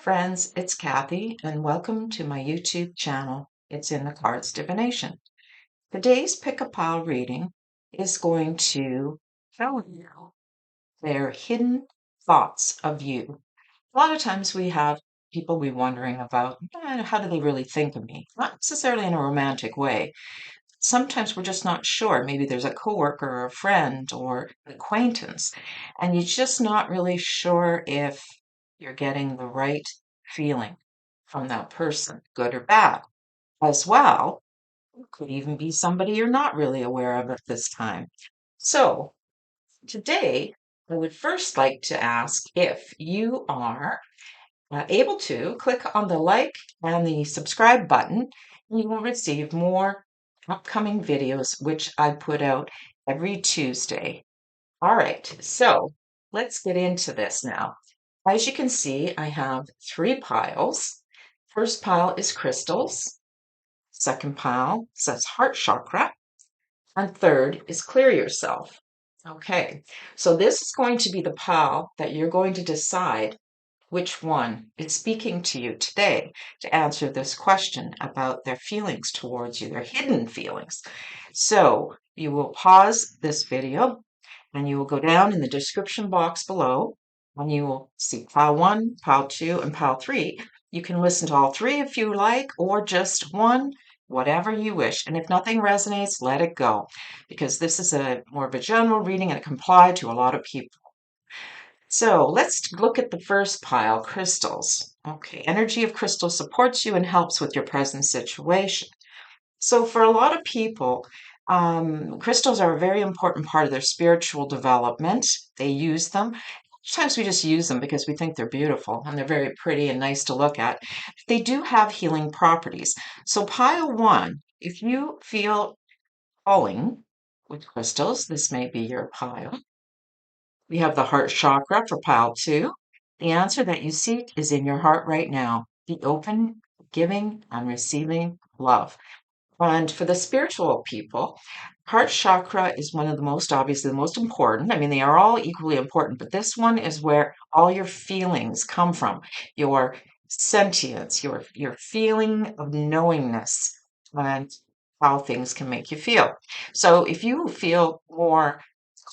friends, it's Kathy, and welcome to my YouTube channel. It's in the cards Divination. Today's pick a pile reading is going to tell you their hidden thoughts of you. A lot of times we have people we wondering about, how do they really think of me? Not necessarily in a romantic way. Sometimes we're just not sure. Maybe there's a coworker or a friend or an acquaintance, and you're just not really sure if you're getting the right feeling from that person, good or bad. As well, it could even be somebody you're not really aware of at this time. So, today, I would first like to ask if you are able to click on the like and the subscribe button. You will receive more upcoming videos, which I put out every Tuesday. All right, so let's get into this now. As you can see, I have three piles. First pile is crystals. Second pile says heart chakra. And third is clear yourself. Okay, so this is going to be the pile that you're going to decide which one is speaking to you today to answer this question about their feelings towards you, their hidden feelings. So you will pause this video and you will go down in the description box below and you will see pile 1, pile 2, and pile 3. You can listen to all three if you like, or just one, whatever you wish. And if nothing resonates, let it go, because this is a more of a general reading and it can apply to a lot of people. So let's look at the first pile, crystals. Okay, energy of crystal supports you and helps with your present situation. So for a lot of people, crystals are a very important part of their spiritual development. They use them. Sometimes we just use them because we think they're beautiful and they're very pretty and nice to look at. They do have healing properties. So pile 1, if you feel calling with crystals, this may be your pile. We have the heart chakra for pile 2. The answer that you seek is in your heart right now. Be open, giving, and receiving love. And for the spiritual people, heart chakra is one of the most, obviously, the most important. I mean, they are all equally important, but this one is where all your feelings come from. Your sentience, your feeling of knowingness, and how things can make you feel. So if you feel more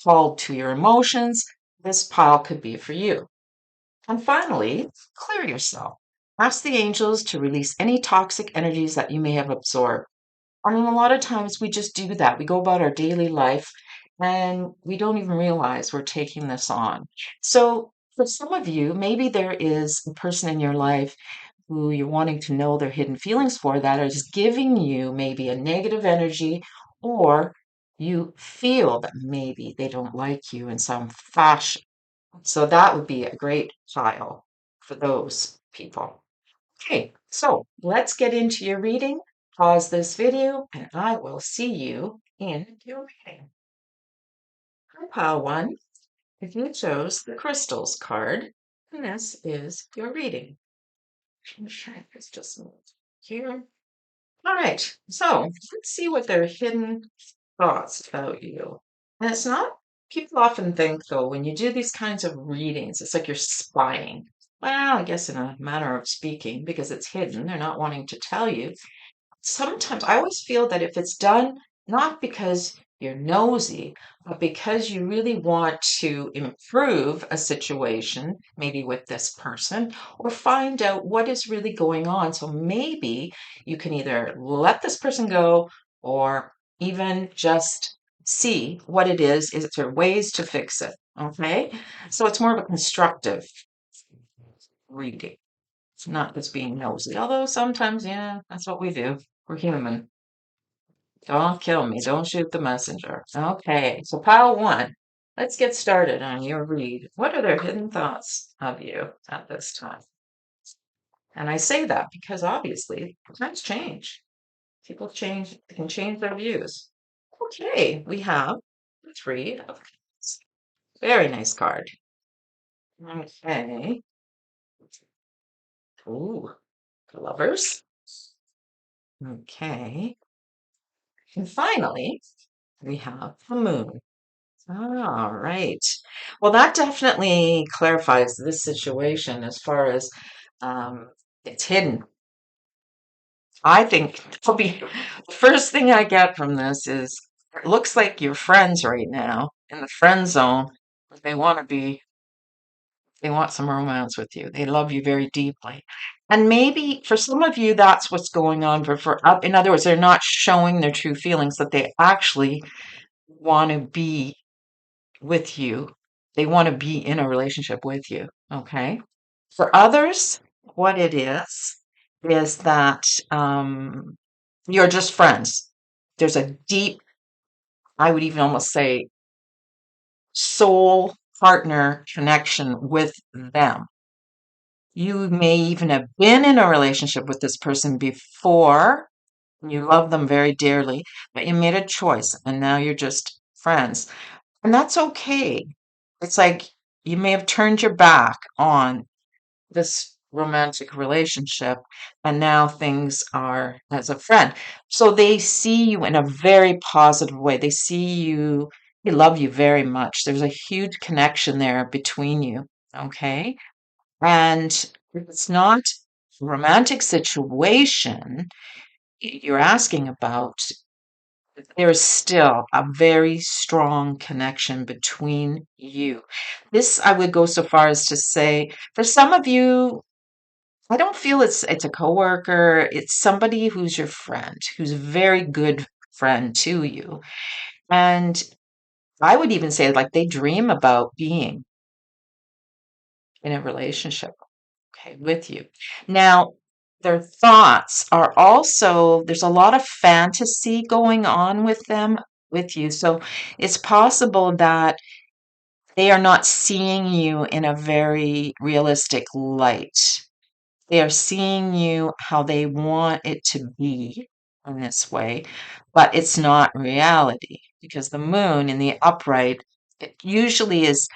called to your emotions, this pile could be for you. And finally, clear yourself. Ask the angels to release any toxic energies that you may have absorbed. I mean, a lot of times we just do that. We go about our daily life and we don't even realize we're taking this on. So, for some of you, maybe there is a person in your life who you're wanting to know their hidden feelings for that is giving you maybe a negative energy, or you feel that maybe they don't like you in some fashion. So, that would be a great pile for those people. Okay, so let's get into your reading. Pause this video and I will see you in your reading. Hi, pile 1. If you chose the crystals card, then this is your reading. Let's just move here. All right, so let's see what their hidden thoughts about you. And it's not, people often think though, when you do these kinds of readings, it's like you're spying. Well, I guess in a manner of speaking, because it's hidden, they're not wanting to tell you. Sometimes I always feel that if it's done not because you're nosy, but because you really want to improve a situation, maybe with this person, or find out what is really going on. So maybe you can either let this person go or even just see what it is. Is there ways to fix it? Okay. So it's more of a constructive reading. It's not just being nosy, although sometimes, yeah, that's what we do. We're human. Don't kill me. Don't shoot the messenger. Okay, so pile 1. Let's get started on your read. What are their hidden thoughts of you at this time? And I say that because obviously times change. People change, they can change their views. Okay, we have the 3 of Cups. Very nice card. Okay. Ooh, lovers. Okay. And finally, we have the moon. All right. Well, that definitely clarifies this situation as far as Um, it's hidden. I think probably the first thing I get from this is it looks like you're friends right now in the friend zone. They want to be, they want some romance with you. They love you very deeply. And maybe for some of you, that's what's going on. In other words, they're not showing their true feelings, that they actually want to be with you. They want to be in a relationship with you. Okay. For others, what it is that you're just friends. There's a deep, I would even almost say, soul partner connection with them. You may even have been in a relationship with this person before. You love them very dearly, but you made a choice and now you're just friends. And that's okay. It's like you may have turned your back on this romantic relationship and now things are as a friend. So they see you in a very positive way. They see you, they love you very much. There's a huge connection there between you. Okay. And if it's not a romantic situation you're asking about, there's still a very strong connection between you. This, I would go so far as to say, for some of you, I don't feel it's a coworker. It's somebody who's your friend, who's a very good friend to you. And I would even say like they dream about being in a relationship, okay, with you. Now, their thoughts are also, there's a lot of fantasy going on with them, with you. So it's possible that they are not seeing you in a very realistic light. They are seeing you how they want it to be in this way, but it's not reality because the moon in the upright, it usually is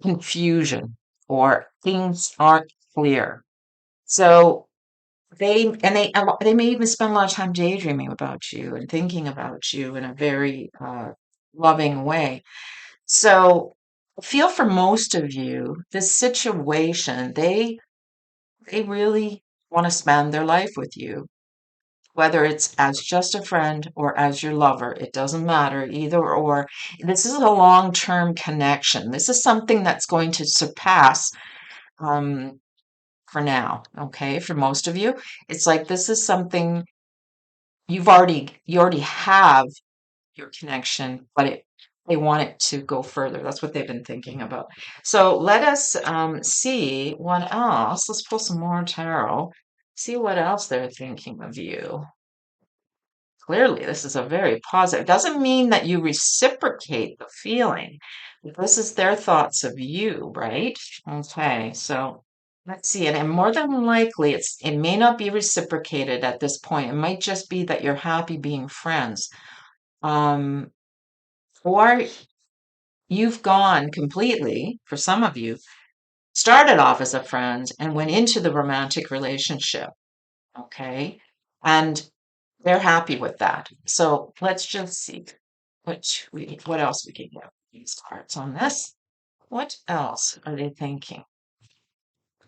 confusion or things aren't clear. So they may even spend a lot of time daydreaming about you and thinking about you in a very loving way. So I feel for most of you, this situation, they really want to spend their life with you, whether it's as just a friend or as your lover. It doesn't matter, either or. This is a long-term connection. This is something that's going to surpass um, for now, okay? For most of you, it's like this is something you already have your connection, but they want it to go further. That's what they've been thinking about. So let us see what else. Let's pull some more tarot. See what else they're thinking of you. Clearly, this is a very positive. It doesn't mean that you reciprocate the feeling. This is their thoughts of you, right? Okay, so let's see. And more than likely, it may not be reciprocated at this point. It might just be that you're happy being friends. Um, or you've gone completely, for some of you, started off as a friend and went into the romantic relationship. Okay. And they're happy with that. So let's just see what else we can get with these cards on this. What else are they thinking?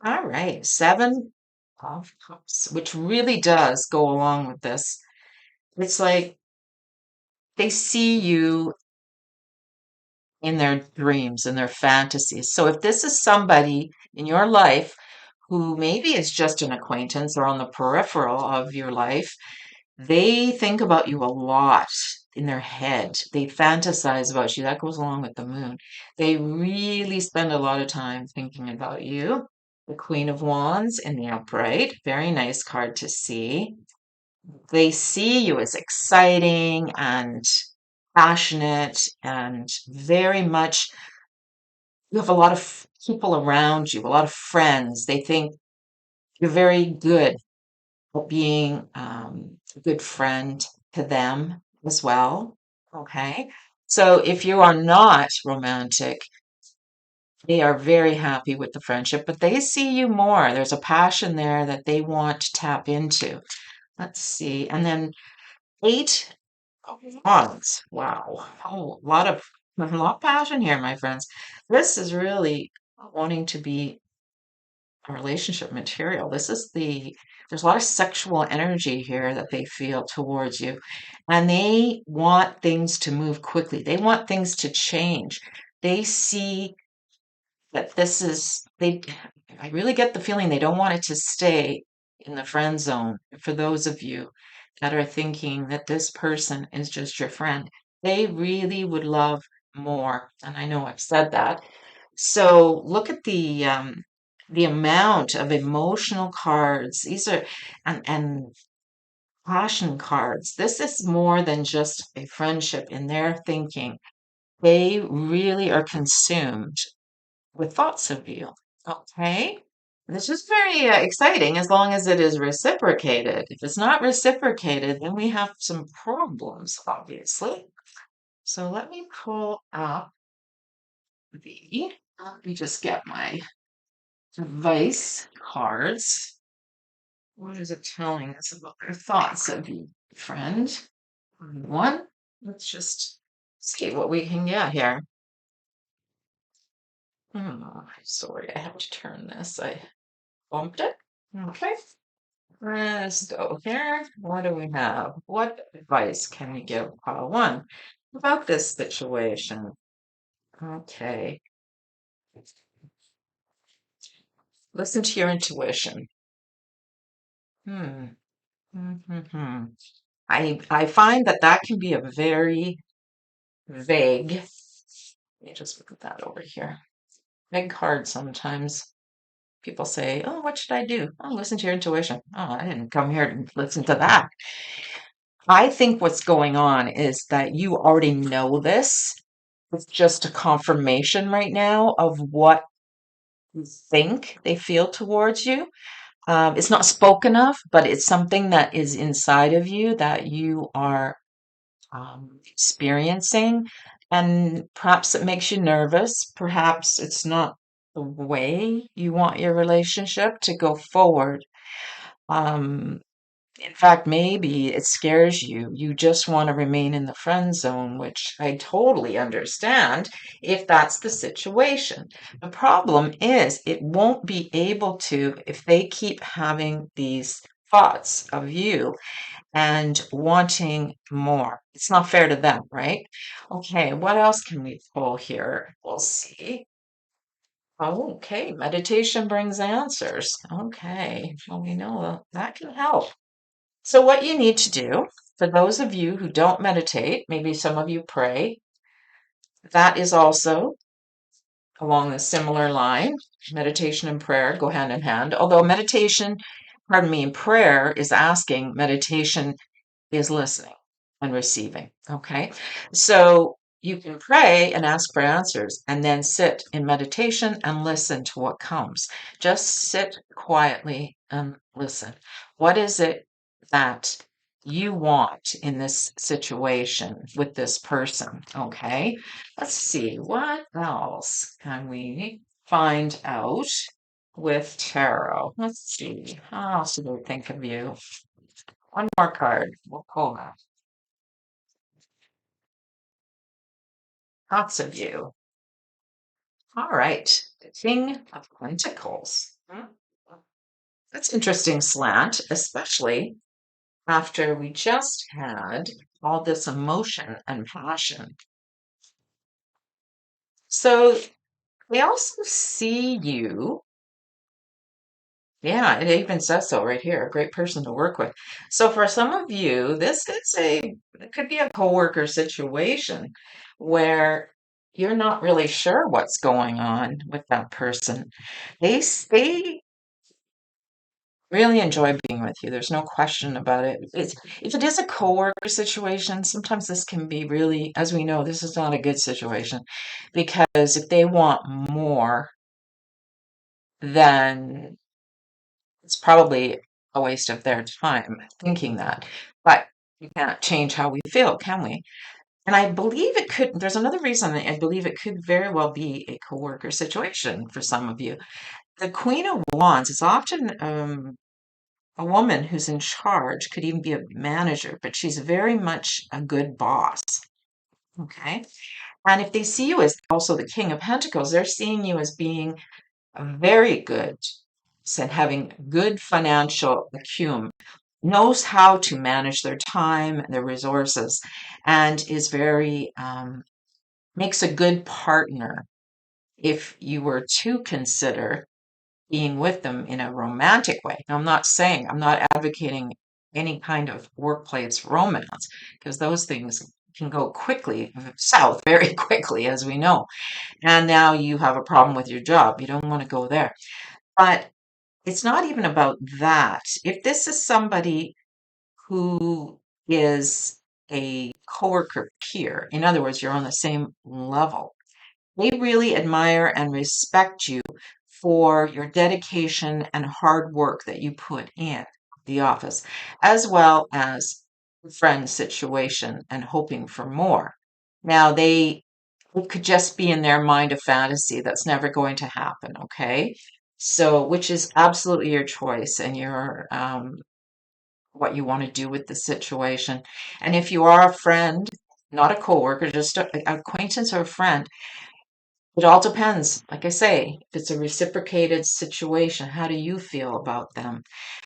All right, Seven of Cups, which really does go along with this. It's like they see you in their dreams and their fantasies. So if this is somebody in your life who maybe is just an acquaintance or on the peripheral of your life, they think about you a lot in their head. They fantasize about you. That goes along with the moon. They really spend a lot of time thinking about you. The Queen of Wands in the upright. Very nice card to see. They see you as exciting and passionate and very much, you have a lot of people around you, a lot of friends. They think you're very good at being a good friend to them as well. Okay. So if you are not romantic, they are very happy with the friendship, but they see you more. There's a passion there that they want to tap into. Let's see. And then Eight of Wands. Wow. Oh, a lot of passion here, my friends. This is really wanting to be relationship material. There's a lot of sexual energy here that they feel towards you, and they want things to move quickly. They want things to change. They see that I really get the feeling they don't want it to stay in the friend zone. For those of you that are thinking that this person is just your friend, they really would love more. And I know I've said that. So look at the amount of emotional cards. These are and passion cards. This is more than just a friendship in their thinking. They really are consumed with thoughts of you. Okay. This is very exciting as long as it is reciprocated. If it's not reciprocated, then we have some problems, obviously. So let me pull up let me just get my advice cards. What is it telling us about their thoughts of you, friend? One, let's just see what we can get here. Sorry, I have to turn this. I bumped it. Okay. Let's go here. What do we have? What advice can we give pile one about this situation? Okay. Listen to your intuition. Hmm. Hmm. I find that can be a very vague. Let me just put that over here. Vague card sometimes. People say, "Oh, what should I do?" Oh, listen to your intuition. Oh, I didn't come here to listen to that. I think what's going on is that you already know this. It's just a confirmation right now of what you think they feel towards you. It's not spoken of, but it's something that is inside of you that you are experiencing. And perhaps it makes you nervous. Perhaps it's not the way you want your relationship to go forward. Um, in fact, maybe it scares you. You just want to remain in the friend zone, which I totally understand if that's the situation. The problem is it won't be able to if they keep having these thoughts of you and wanting more. It's not fair to them, right? Okay, what else can we pull here? We'll see. Oh, okay, meditation brings answers. Okay, well, we know that can help. So, what you need to do, for those of you who don't meditate, maybe some of you pray, that is also along a similar line. Meditation and prayer go hand in hand. Although and prayer is asking, meditation is listening and receiving. Okay. So you can pray and ask for answers and then sit in meditation and listen to what comes. Just sit quietly and listen. What is it that you want in this situation with this person? Okay. Let's see. What else can we find out with tarot? Let's see. How else do we think of you? One more card. We'll pull that. Lots of you. All right. The King of Pentacles. That's interesting slant, especially after we just had all this emotion and passion. So they also see you. Yeah, it even says so right here. A great person to work with. So for some of you, it could be a coworker situation where you're not really sure what's going on with that person. They really enjoy being with you. There's no question about it. If it is a coworker situation, sometimes this can be really, as we know, this is not a good situation because if they want more, then it's probably a waste of their time thinking that. But we can't change how we feel, can we? And I believe there's another reason I believe it could very well be a coworker situation for some of you. The Queen of Wands is often a woman who's in charge, could even be a manager, but she's very much a good boss. Okay. And if they see you as also the King of Pentacles, they're seeing you as being a very good and having good financial acumen, knows how to manage their time and their resources, and is very makes a good partner if you were to consider being with them in a romantic way. Now, I'm not advocating any kind of workplace romance, because those things can go quickly south very quickly, as we know. And now you have a problem with your job. You don't want to go there. But it's not even about that. If this is somebody who is a coworker peer, in other words, you're on the same level, they really admire and respect you for your dedication and hard work that you put in the office, as well as the friend situation and hoping for more. Now, it could just be in their mind a fantasy that's never going to happen, okay? So, which is absolutely your choice and your what you want to do with the situation. And if you are a friend, not a coworker, just an acquaintance or a friend, it all depends. Like I say, if it's a reciprocated situation, how do you feel about them?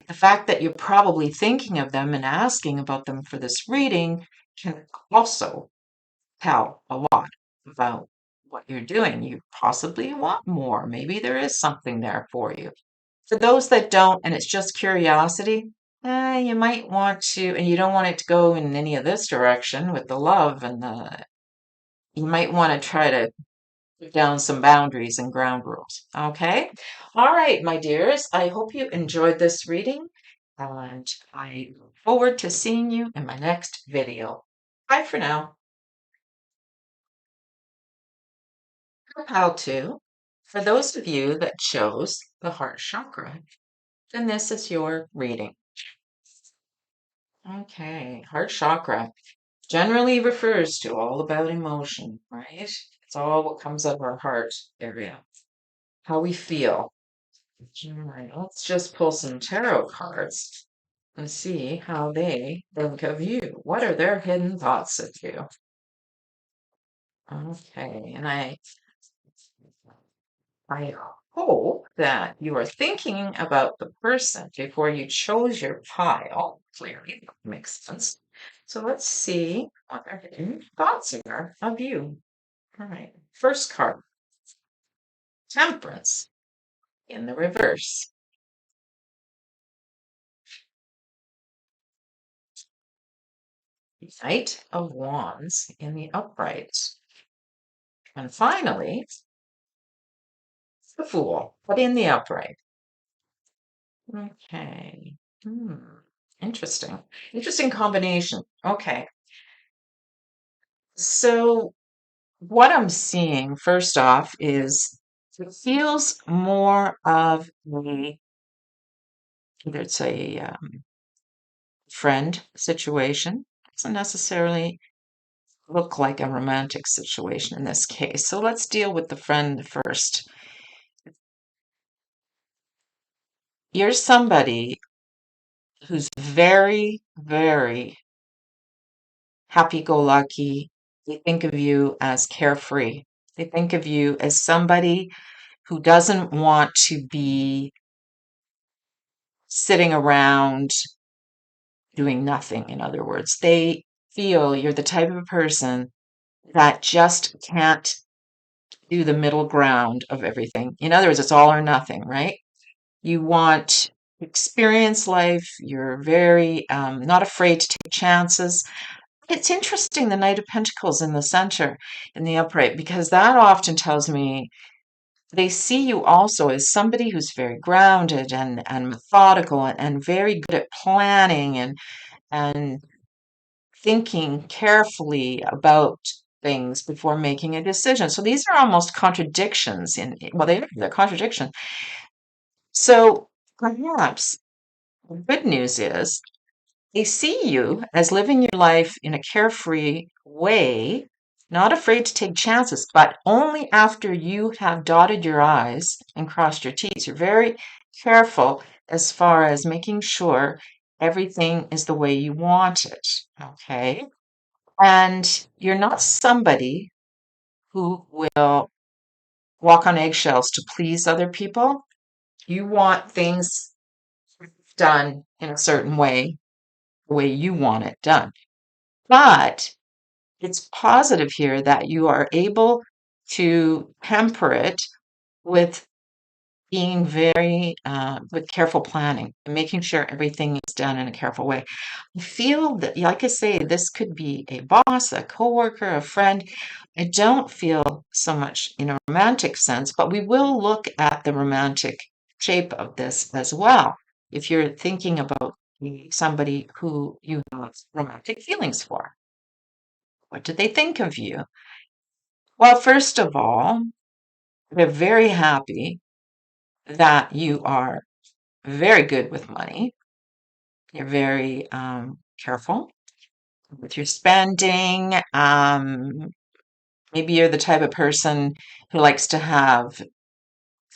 The fact that you're probably thinking of them and asking about them for this reading can also tell a lot about what you're doing. You possibly want more. Maybe there is something there for you. For those that don't, and it's just curiosity, you might want to, and you don't want it to go in any of this direction with the love and you might want to try to put down some boundaries and ground rules. Okay? All right, my dears, I hope you enjoyed this reading, and I look forward to seeing you in my next video. Bye for now. How to, for those of you that chose the heart chakra, then this is your reading. Okay, heart chakra generally refers to all about emotion, right? It's all what comes out of our heart area, how we feel. All right, let's just pull some tarot cards and see how they think of you. What are their hidden thoughts of you? Okay, and I hope that you are thinking about the person before you chose your pile. Clearly, that makes sense. So let's see what their hidden thoughts are of you. All right, first card, Temperance in the reverse, Knight of Wands in the upright, and finally, the Fool, but in the upright. Okay. Hmm. Interesting. Interesting combination. Okay. So what I'm seeing first off is it feels more of either it's a friend situation. It doesn't necessarily look like a romantic situation in this case. So let's deal with the friend first. You're somebody who's very, very happy-go-lucky. They think of you as carefree. They think of you as somebody who doesn't want to be sitting around doing nothing, in other words. They feel you're the type of person that just can't do the middle ground of everything. In other words, it's all or nothing, right? You want to experience life. You're very not afraid to take chances. It's interesting, the Knight of Pentacles in the center, in the upright, because that often tells me they see you also as somebody who's very grounded and methodical and very good at planning and thinking carefully about things before making a decision. So these are almost contradictions well, they're contradictions. So perhaps the good news is they see you as living your life in a carefree way, not afraid to take chances, but only after you have dotted your I's and crossed your T's. You're very careful as far as making sure everything is the way you want it. Okay. And you're not somebody who will walk on eggshells to please other people. You want things done in a certain way, the way you want it done. But it's positive here that you are able to temper it with being very with careful planning and making sure everything is done in a careful way. I feel that, like I say, this could be a boss, a coworker, a friend. I don't feel so much in a romantic sense, but we will look at the romantic shape of this as well. If you're thinking about somebody who you have romantic feelings for, what do they think of you? Well, first of all, they're very happy that you are very good with money. You're very careful with your spending. Maybe you're the type of person who likes to have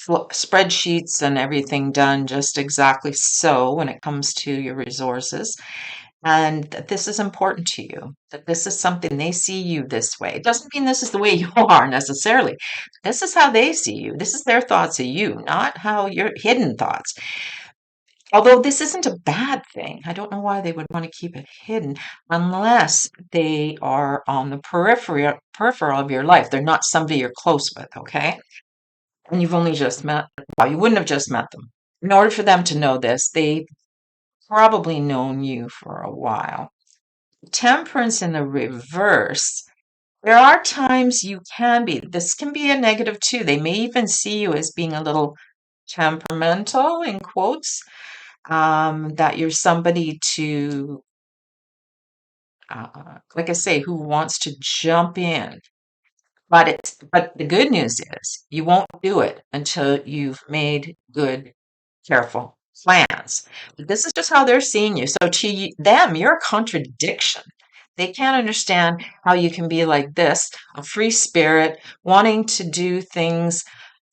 spreadsheets and everything done just exactly so when it comes to your resources. And that this is important to you, that this is something they see you this way. It doesn't mean this is the way you are necessarily. This is how they see you. This is their thoughts of you, not how your hidden thoughts. Although this isn't a bad thing. I don't know why they would want to keep it hidden unless they are on the peripheral of your life. They're not somebody you're close with, okay? And you've only just met, well, you wouldn't have just met them. In order for them to know this, they've probably known you for a while. Temperance in the reverse. There are times you can be, this can be a negative too. They may even see you as being a little temperamental, in quotes, that you're somebody to, like I say, who wants to jump in. But the good news is you won't do it until you've made good, careful plans. But this is just how they're seeing you. So to them, you're a contradiction. They can't understand how you can be like this, a free spirit, wanting to do things,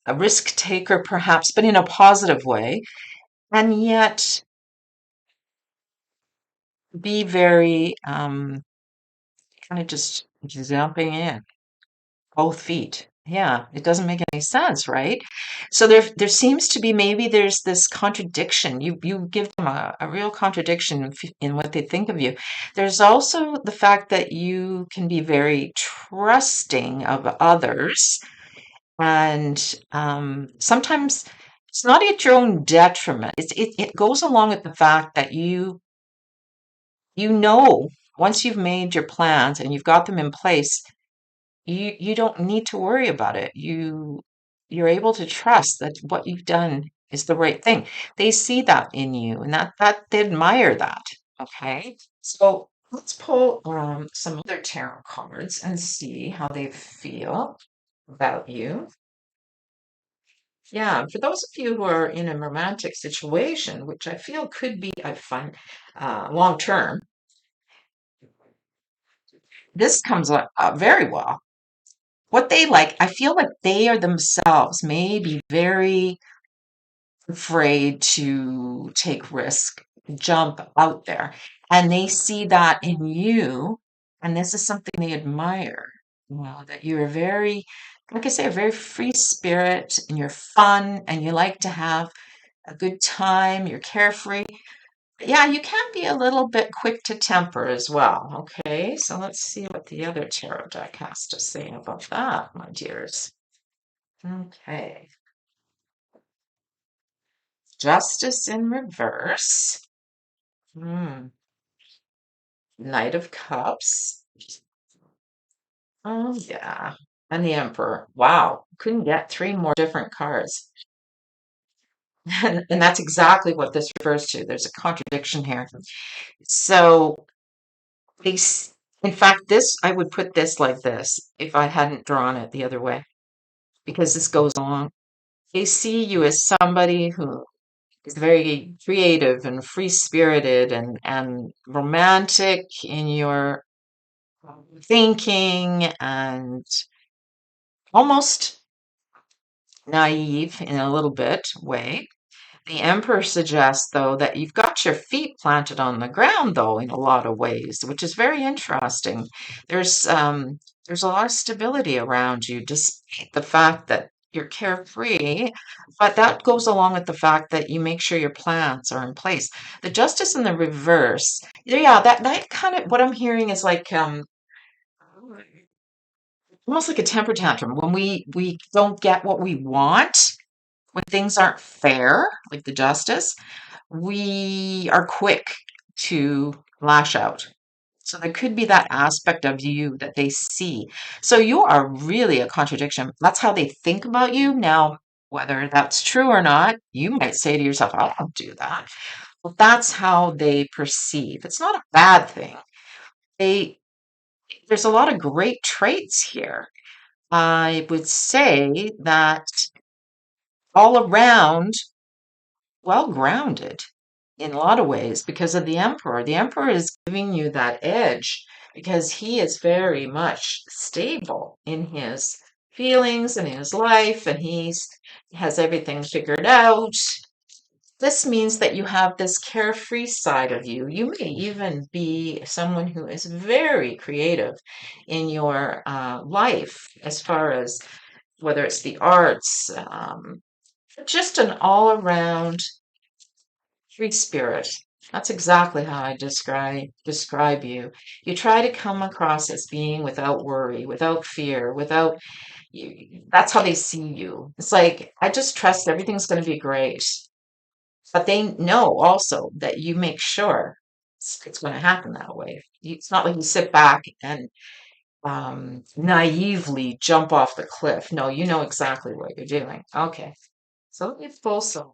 a risk taker perhaps, but in a positive way, and yet be very kind of just jumping in both feet. Yeah, it doesn't make any sense, right? So there seems to be, maybe there's this contradiction. You give them a real contradiction in what they think of you. There's also the fact that you can be very trusting of others, and sometimes it's not at your own detriment. It goes along with the fact that you know, once you've made your plans and you've got them in place, you don't need to worry about it. You're able to trust that what you've done is the right thing. They see that in you, and that they admire that. Okay, so let's pull some other tarot cards and see how they feel about you. Yeah, for those of you who are in a romantic situation, which I feel could be a fun long term, this comes up very well. What they like, I feel like they are themselves may be very afraid to take risk, jump out there. And they see that in you, and this is something they admire. Well, that you're very, like I say, a very free spirit, and you're fun, and you like to have a good time, you're carefree. Yeah, you can be a little bit quick to temper as well. Okay, so let's see what the other tarot deck has to say about that, my dears. Okay, Justice in reverse. Hmm. Knight of Cups. Oh, yeah. And the Emperor. Wow. Couldn't get three more different cards. And that's exactly what this refers to. There's a contradiction here. So these, in fact, this, I would put this like this if I hadn't drawn it the other way, because this goes along. They see you as somebody who is very creative and free-spirited and romantic in your thinking, and almost naive in a little bit way. The Emperor suggests, though, that you've got your feet planted on the ground, though, in a lot of ways, which is very interesting. There's a lot of stability around you, despite the fact that you're carefree, but that goes along with the fact that you make sure your plans are in place. The justice in the reverse, yeah, that kind of what I'm hearing is like almost like a temper tantrum when we don't get what we want, when things aren't fair, like the justice, we are quick to lash out. So there could be that aspect of you that they see. So you are really a contradiction. That's how they think about you. Now, whether that's true or not, you might say to yourself, I don't do that. Well, that's how they perceive. It's not a bad thing. They There's a lot of great traits here. I would say that all around well grounded in a lot of ways because of the emperor. The emperor is giving you that edge because he is very much stable in his feelings and in his life, and has everything figured out. This means that you have this carefree side of you. You may even be someone who is very creative in your life, as far as whether it's the arts, just an all around free spirit. That's exactly how I describe you. You try to come across as being without worry, without fear, without you. That's how they see you. It's like I just trust everything's going to be great. But they know also that you make sure it's going to happen that way. It's not like you sit back and naively jump off the cliff. No, you know exactly what you're doing. Okay, so let me pull some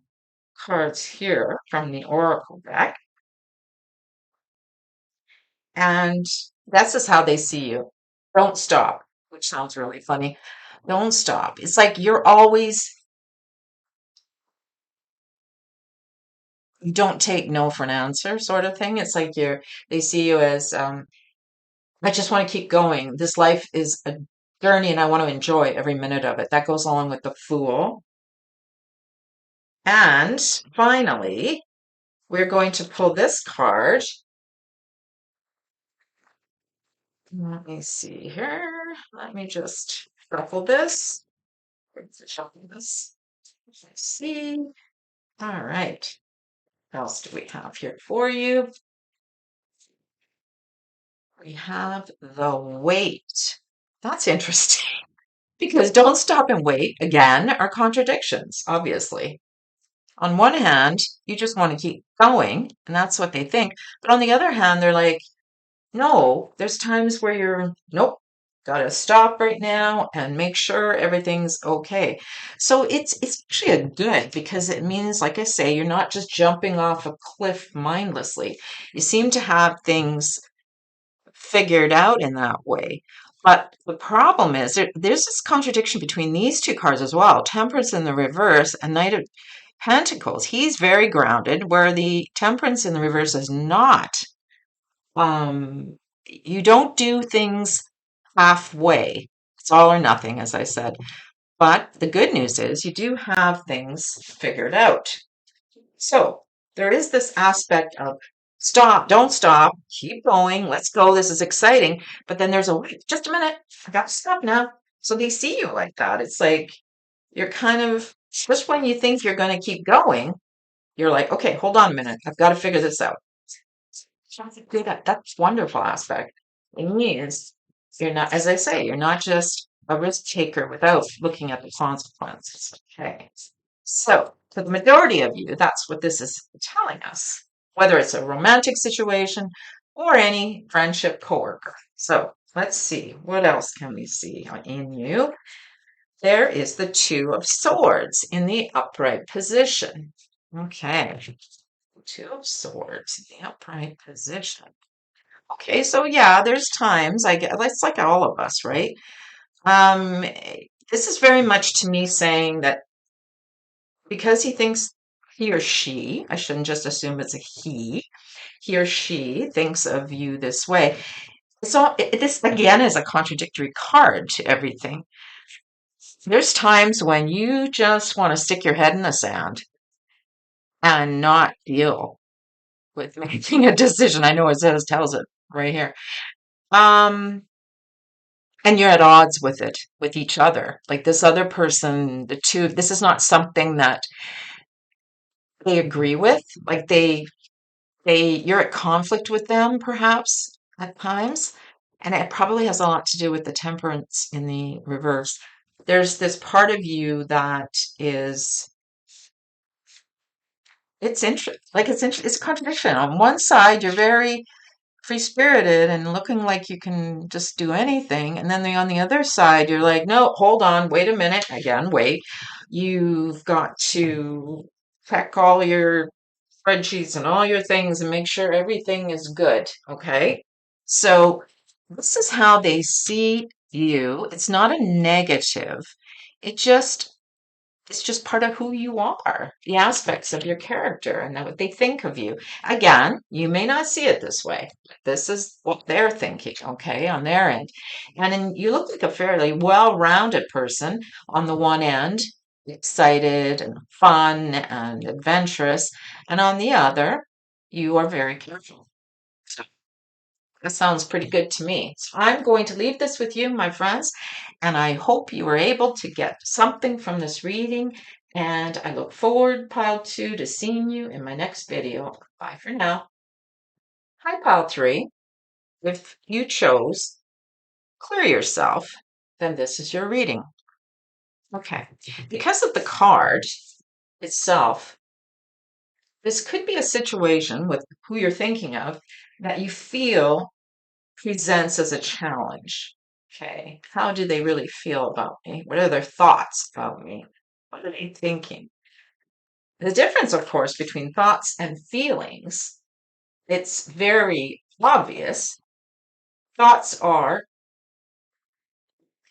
cards here from the Oracle deck. And this is how they see you. Don't stop, which sounds really funny. Don't stop. It's like you're always, you don't take no for an answer sort of thing. It's like they see you as, I just want to keep going. This life is a journey and I want to enjoy every minute of it. That goes along with the Fool. And finally, we're going to pull this card. Let me see here. Let me just shuffle this. Shuffle this. Let's see. All right. What else do we have here for you? We have the Waite. That's interesting because don't stop and wait, again, are contradictions, obviously. On one hand, you just want to keep going, and that's what they think. But on the other hand, they're like, no, there's times where nope, gotta stop right now and make sure everything's okay. So it's actually a good because it means, like I say, you're not just jumping off a cliff mindlessly. You seem to have things figured out in that way. But the problem is there's this contradiction between these two cards as well. Temperance in the reverse and Knight of Pentacles. He's very grounded, where the Temperance in the reverse is not. You don't do things halfway. It's all or nothing, as I said. But the good news is you do have things figured out. So there is this aspect of stop, don't stop, keep going, let's go, this is exciting. But then there's a wait, just a minute, I got to stop now. So they see you like that. It's like you're kind of, just when you think you're going to keep going, you're like, okay, hold on a minute, I've got to figure this out. That's a that's wonderful aspect. It means you're not, as I say, you're not just a risk taker without looking at the consequences. Okay. So, for the majority of you, that's what this is telling us, whether it's a romantic situation or any friendship coworker. So, let's see, what else can we see in you? There is the Two of Swords in the upright position. Okay. Two of Swords in the upright position. Okay, so yeah, there's times I get, it's like all of us, right? Um, this is very much to me saying that because he thinks he or she, I shouldn't just assume it's a he or she thinks of you this way. So this again is a contradictory card to everything. There's times when you just want to stick your head in the sand and not deal with making a decision. I know it tells it right here. Um, and you're at odds with it, with each other. Like this other person, this is not something that they agree with. Like you're at conflict with them perhaps at times. And it probably has a lot to do with the temperance in the reverse. There's this part of you that is, it's a contradiction. On one side, you're very free spirited and looking like you can just do anything. And then on the other side, you're like, no, hold on, wait a minute. Again, wait. You've got to check all your spreadsheets and all your things and make sure everything is good. Okay. So this is how they see you. It's not a negative. It just it's just part of who you are, the aspects of your character and what they think of you. Again, you may not see it this way. This is what they're thinking, okay, on their end. And then you look like a fairly well-rounded person on the one end, excited and fun and adventurous, and on the other, you are very careful. So that sounds pretty good to me. So I'm going to leave this with you, my friends, and I hope you were able to get something from this reading. And I look forward, Pile 2, to seeing you in my next video. Bye for now. Hi, Pile 3. If you chose clear yourself, then this is your reading. Okay. Because of the card itself, this could be a situation with who you're thinking of that you feel presents as a challenge. Okay, how do they really feel about me? What are their thoughts about me? What are they thinking? The difference, of course, between thoughts and feelings, it's very obvious. Thoughts are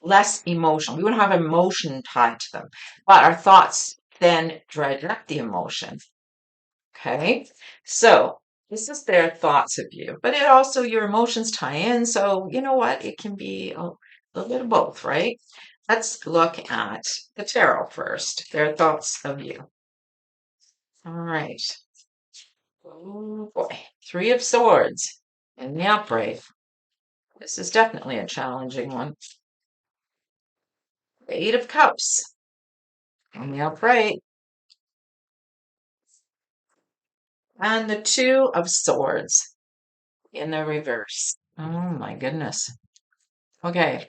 less emotional. We wouldn't have emotion tied to them, but our thoughts then dredge up the emotion. Okay, so this is their thoughts of you, but it also your emotions tie in. So you know what? It can be a little bit of both, right? Let's look at the tarot first. Their thoughts of you. All right. Oh boy. Three of Swords in the upright. This is definitely a challenging one. The Eight of Cups in the upright. And the Two of Swords in the reverse. Oh my goodness. Okay.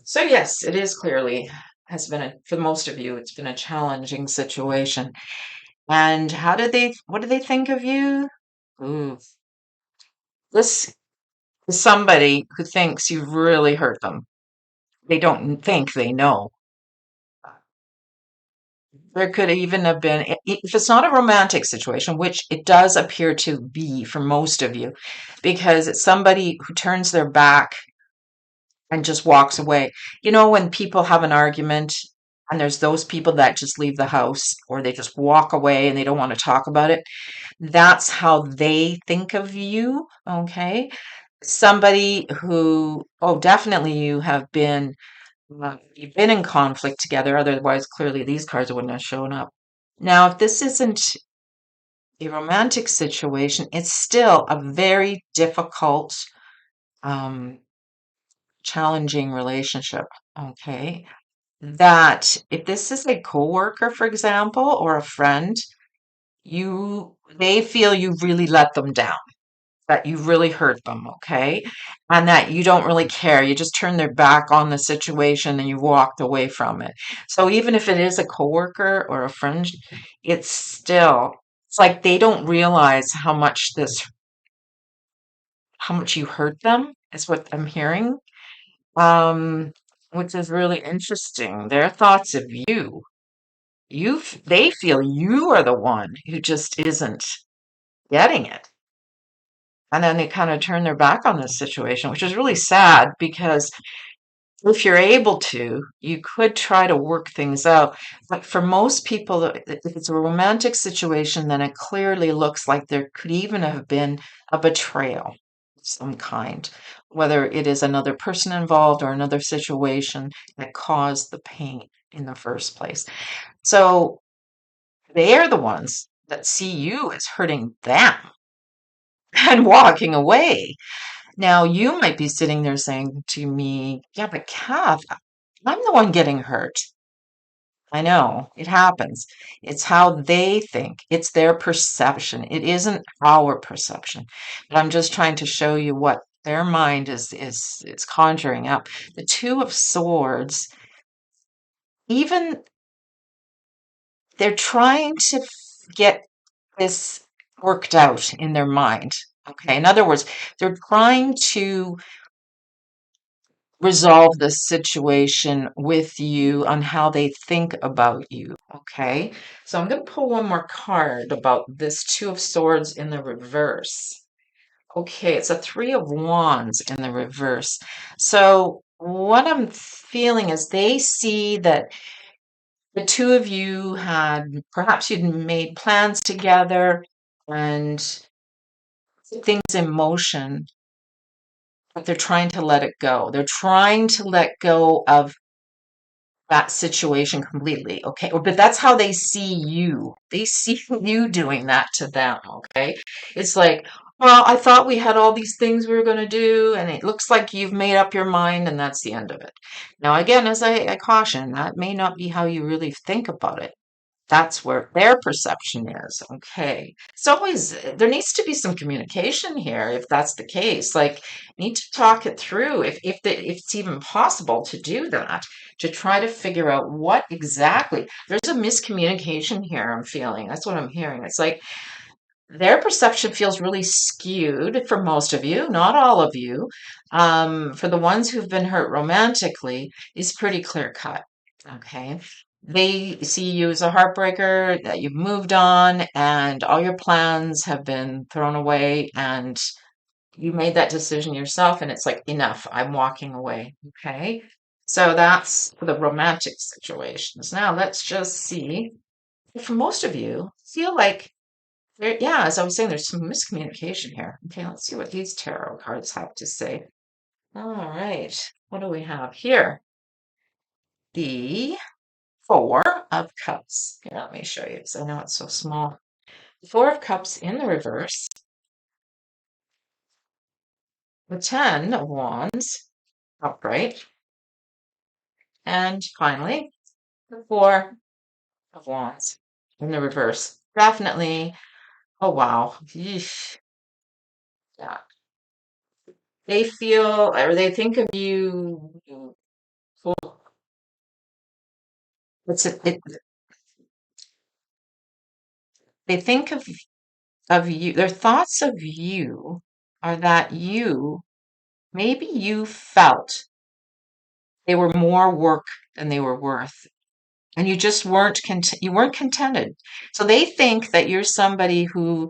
So yes, it is clearly has been for most of you, it's been a challenging situation. And what do they think of you? Ooh, this is somebody who thinks you've really hurt them. They don't think they know. There could even have been, if it's not a romantic situation, which it does appear to be for most of you, because it's somebody who turns their back and just walks away. You know, when people have an argument and there's those people that just leave the house or they just walk away and they don't want to talk about it, that's how they think of you. Okay. Somebody who, oh, definitely you've been in conflict together. Otherwise, clearly these cards wouldn't have shown up. Now, if this isn't a romantic situation, it's still a very difficult, um, challenging relationship. Okay. That if this is a coworker, for example, or a friend, they feel you really let them down, that you really hurt them, okay? And that you don't really care. You just turn their back on the situation and you walked away from it. So even if it is a coworker or a friend, it's like they don't realize how much you hurt them, is what I'm hearing. Um, which is really interesting. Their thoughts of you. They feel you are the one who just isn't getting it. And then they kind of turn their back on this situation, which is really sad because if you're able to, you could try to work things out. But for most people, if it's a romantic situation, then it clearly looks like there could even have been a betrayal of some kind, whether it is another person involved or another situation that caused the pain in the first place. So they're the ones that see you as hurting them and walking away. Now, you might be sitting there saying to me, yeah, but Kath, I'm the one getting hurt. I know it happens. It's how they think. It's their perception. It isn't our perception. But I'm just trying to show you what their mind is conjuring up. The Two of Swords, even they're trying to get this worked out in their mind. Okay. In other words, they're trying to resolve this situation with you on how they think about you. Okay. So I'm going to pull one more card about this Two of Swords in the reverse. Okay. It's a Three of Wands in the reverse. So what I'm feeling is they see that the two of you had perhaps you'd made plans together and things in motion, but they're trying to let it go. They're trying to let go of that situation completely. Okay. But that's how they see you. They see you doing that to them. Okay. It's like, well, I thought we had all these things we were going to do, and it looks like you've made up your mind, and that's the end of it. Now, again, as I caution, that may not be how you really think about it. That's where their perception is. Okay. It's always, there needs to be some communication here if that's the case. Like, need to talk it through if it's even possible to do that, to try to figure out what exactly. There's a miscommunication here, I'm feeling. That's what I'm hearing. It's like their perception feels really skewed for most of you, not all of you. For the ones who've been hurt romantically, is pretty clear cut. Okay. They see you as a heartbreaker, that you've moved on, and all your plans have been thrown away, and you made that decision yourself, and it's like, enough, I'm walking away. Okay. So that's for the romantic situations. Now let's just see. For most of you, feel like yeah, as I was saying, there's some miscommunication here. Okay, let's see what these tarot cards have to say. All right, what do we have here? The Four of Cups. Here, let me show you because I know it's so small. The Four of Cups in the reverse. The Ten of Wands upright. And finally, the Four of Wands in the reverse. Definitely, oh wow. Yeesh. Yeah. They feel or they think of you. It, they think of you, their thoughts of you are that maybe you felt they were more work than they were worth, and you just you weren't contented. So they think that you're somebody who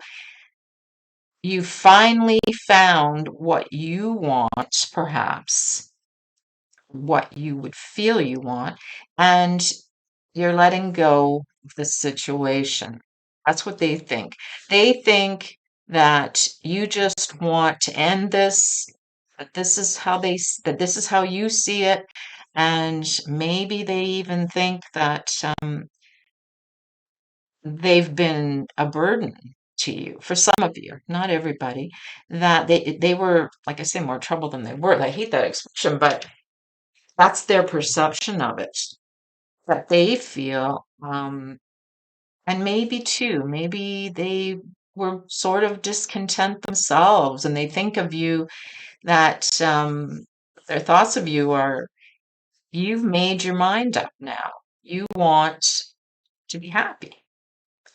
you finally found what you want, perhaps what you would feel you want, and you're letting go of the situation. That's what they think. They think that you just want to end this, that this is how that this is how you see it, and maybe they even think that they've been a burden to you. For some of you, not everybody, that they were, like I say, more trouble than they were. I hate that expression, but that's their perception of it. That they feel, and maybe too, maybe they were sort of discontent themselves, and they think of you that their thoughts of you are, you've made your mind up now. You want to be happy,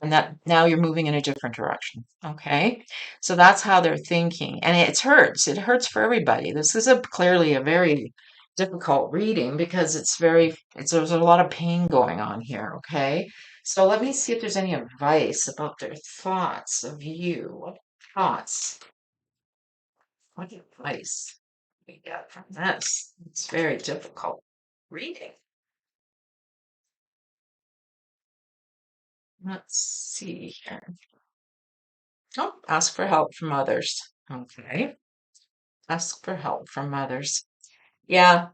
and that now you're moving in a different direction. Okay. So that's how they're thinking. And it hurts. It hurts for everybody. This is clearly a very difficult reading because there's a lot of pain going on here. Okay. So let me see if there's any advice about their thoughts of you. What thoughts? What advice we get from this? It's very difficult reading. Let's see here. Oh, ask for help from others. Okay. Ask for help from others. Yeah.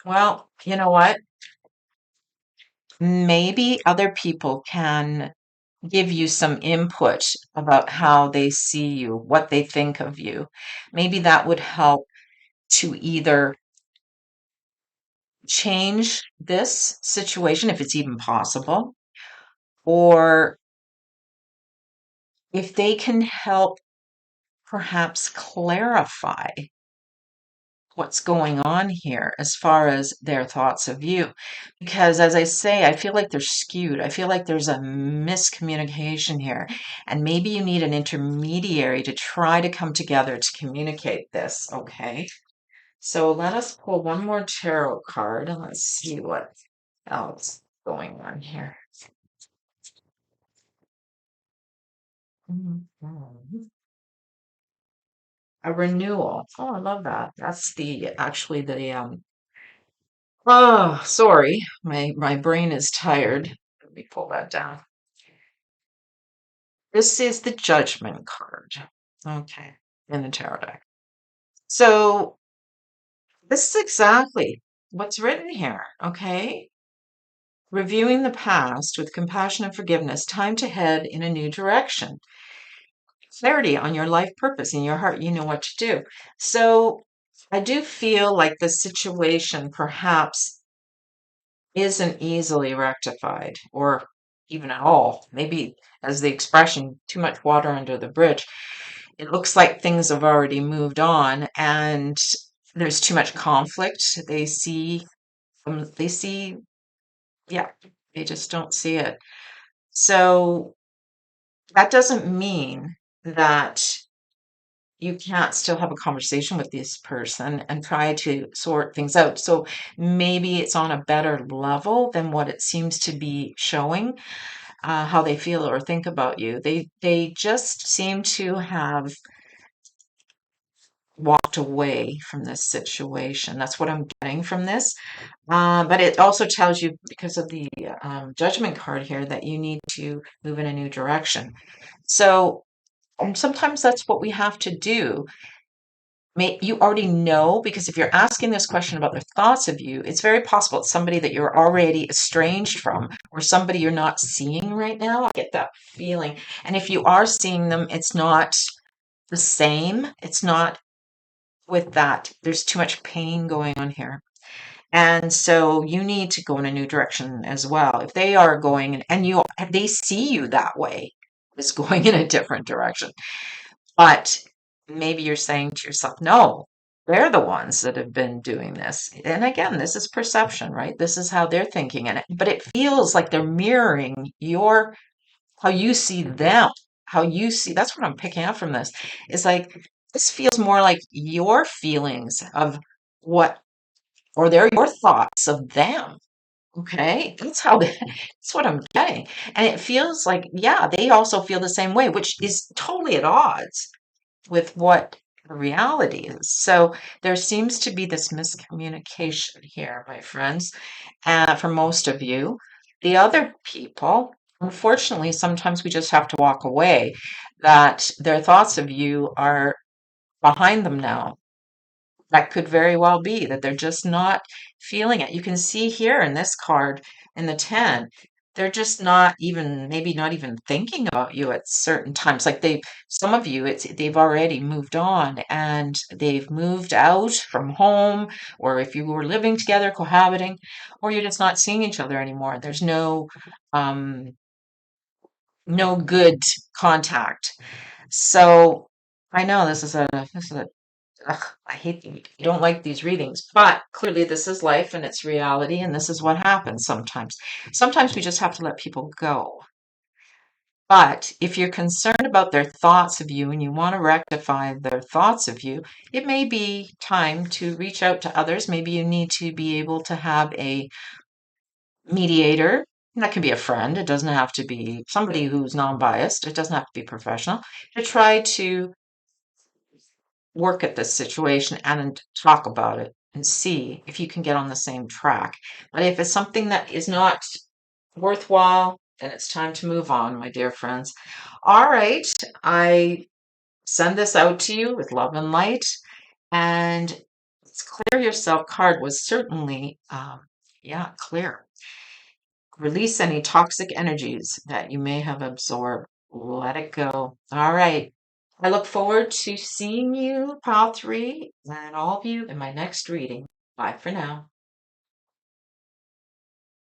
Well, you know what? Maybe other people can give you some input about how they see you, what they think of you. Maybe that would help to either change this situation, if it's even possible, or if they can help perhaps clarify what's going on here as far as their thoughts of you. Because as I say, I feel like they're skewed. I feel like there's a miscommunication here. And maybe you need an intermediary to try to come together to communicate this, okay? So let us pull one more tarot card and let's see what else is going on here. Mhm. A renewal. Oh, I love that. That's actually the oh, sorry. My brain is tired. Let me pull that down. This is the Judgment card. Okay, in the tarot deck. So this is exactly what's written here. Okay. Reviewing the past with compassion and forgiveness, time to head in a new direction. Clarity on your life purpose in your heart. You know what to do. So I do feel like the situation perhaps isn't easily rectified or even at all. Maybe, as the expression, too much water under the bridge. It looks like things have already moved on and there's too much conflict. They see, yeah, they just don't see it. So that doesn't mean that you can't still have a conversation with this person and try to sort things out. So maybe it's on a better level than what it seems to be showing, how they feel or think about you. They just seem to have walked away from this situation. That's what I'm getting from this. But it also tells you, because of the Judgment card here, that you need to move in a new direction. So sometimes that's what we have to do. You already know, because if you're asking this question about their thoughts of you, it's very possible it's somebody that you're already estranged from or somebody you're not seeing right now. I get that feeling. And if you are seeing them, it's not the same. It's not with that. There's too much pain going on here. And so you need to go in a new direction as well. If they are going and they see you that way, as going in a different direction. But maybe you're saying to yourself, no, they're the ones that have been doing this. And again, this is perception, right? This is how they're thinking. But it feels like they're mirroring how you see them, how you see. That's what I'm picking up from this. It's like, this feels more like your feelings of what, or they're your thoughts of them. Okay, that's what I'm getting. And it feels like, yeah, they also feel the same way, which is totally at odds with what the reality is. So there seems to be this miscommunication here, my friends, for most of you. The other people, unfortunately, sometimes we just have to walk away, that their thoughts of you are behind them now. That could very well be that they're just not feeling it. You can see here in this card in the 10, they're just not even, maybe not even thinking about you at certain times. Like some of you, they've already moved on and they've moved out from home, or if you were living together, cohabiting, or you're just not seeing each other anymore. There's um, no good contact. So I know this is a ugh, I don't like these readings, but clearly this is life and it's reality, and this is what happens sometimes. Sometimes we just have to let people go. But if you're concerned about their thoughts of you and you want to rectify their thoughts of you, it may be time to reach out to others. Maybe you need to be able to have a mediator. That can be a friend. It doesn't have to be somebody who's non-biased. It doesn't have to be professional. To try to work at this situation and talk about it and see if you can get on the same track. But if it's something that is not worthwhile, then it's time to move on, my dear friends. All right, I send this out to you with love and light. And this clear yourself card was certainly, yeah, clear. Release any toxic energies that you may have absorbed. Let it go. All right. I look forward to seeing you, Pile 3, and all of you in my next reading. Bye for now.